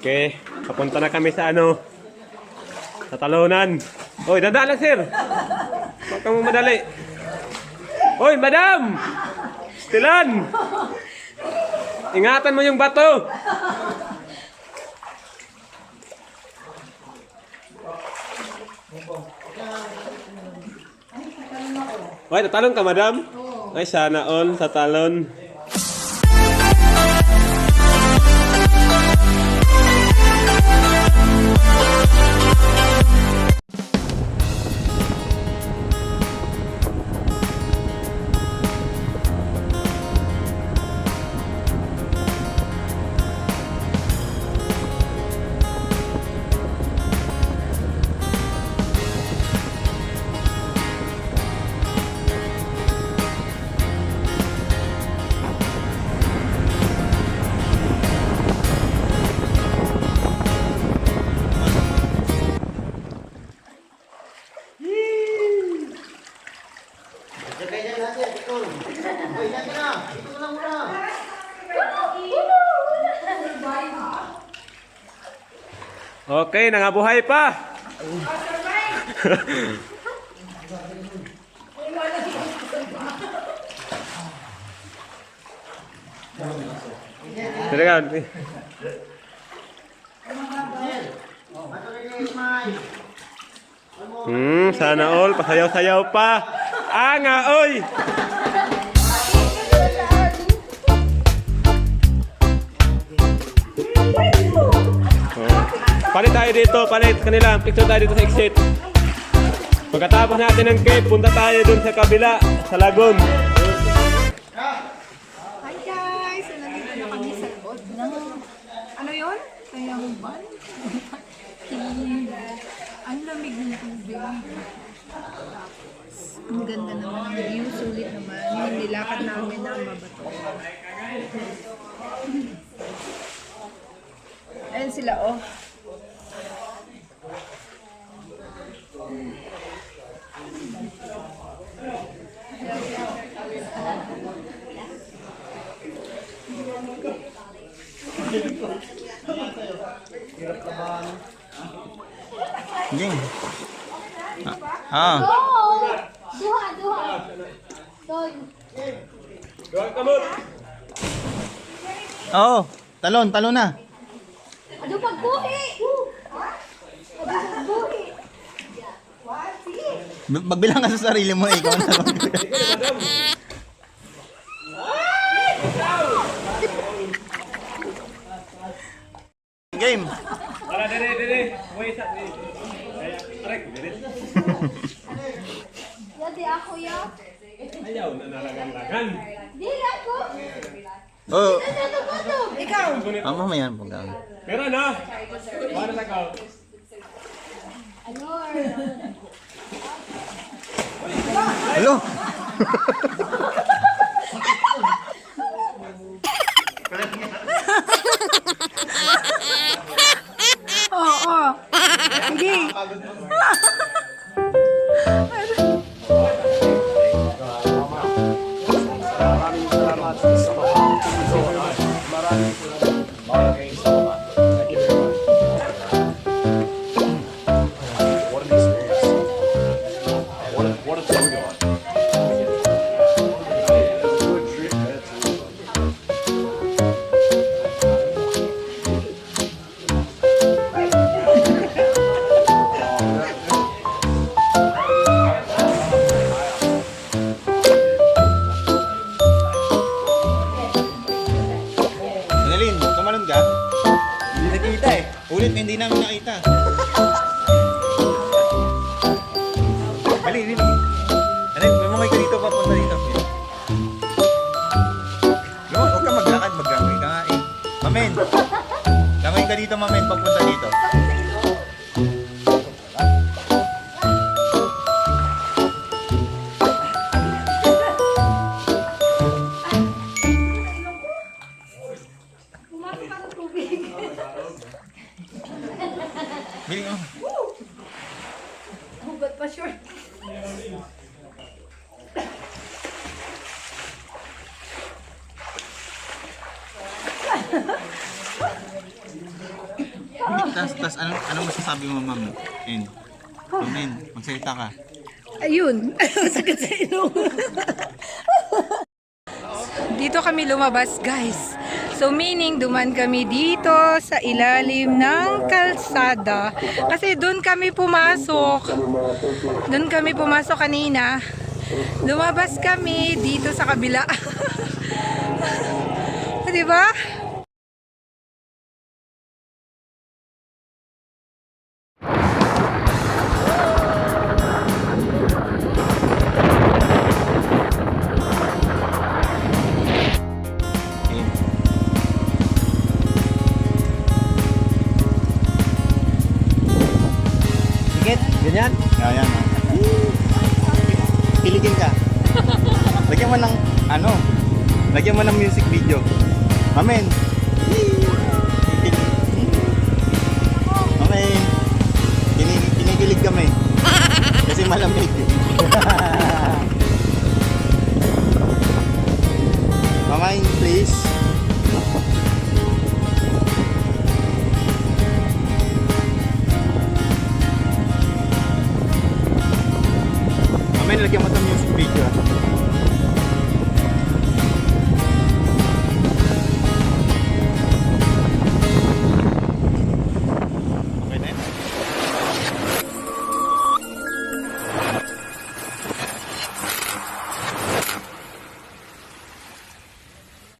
Okay, papunta na kami sa ano, sa talunan. Hoy, dadaan lang sir. Huwag kang madali. Hoy, madam! Stilan! Ingatan mo yung bato. Hoy, tatalon ka, madam? Ay, sana all sa talon. Okay, nangabuhay pa. Silakan. Sana all pasayaw-sayaw pa. Anga, oy. Palit tayo dito, palit kanila. Picture tayo dito sa exit. Pagkatapos natin ng cave, punta tayo dun sa kabila, sa lagoon. Hi guys! Nandito na kami sa loob ng... Ano yun? Sayangban? Ang lamig ng tubig. Tapos, ang ganda naman ng view. Sulit naman. Yung nilakad namin na mabato. Ayan sila, oh. Ging. Ah. Duha. Doon kamot. Oo, talon na. Ado pagbuhi. Magbilang ka sa sarili mo, ikaw na lang. Game. Wala, dire. Wait, Arek, dire. Yadi ako ya. Ayaw na nalagan-lagan. Dili ako. Oh. Ikaw! Mamaya po ka. Pero na. Para sa kao. Ano? Hello. Oo. Sige. Annalyn, tumalon ka? Hindi nakita eh. Ulit, hindi namin nakita. Bali. Annalyn, may mga ka dito, papunta dito. No, huwag ka maglakad, maglangoy ka nga eh. Mamen, langoy ka dito, mamen, papunta dito. Bili mo. Hugot pa short. Tas, ano masasabi mo, ma'am? En. Mamen, magsalita ka. Ayun. Sakit sa ilong. Dito kami lumabas, guys. So meaning duman kami dito sa ilalim ng kalsada. Kasi doon kami pumasok. Doon kami pumasok kanina. Lumabas kami dito sa kabila. Di ba? En. Sikit, ganyan. Ayan, oh. Piligin ka. Lagyan mo ng, lagyan mo ng music video. Mamen. Mamen. Kinikilig kami. Kasi malamig. Mamen, please. Mamen, lagyan mo ng music video.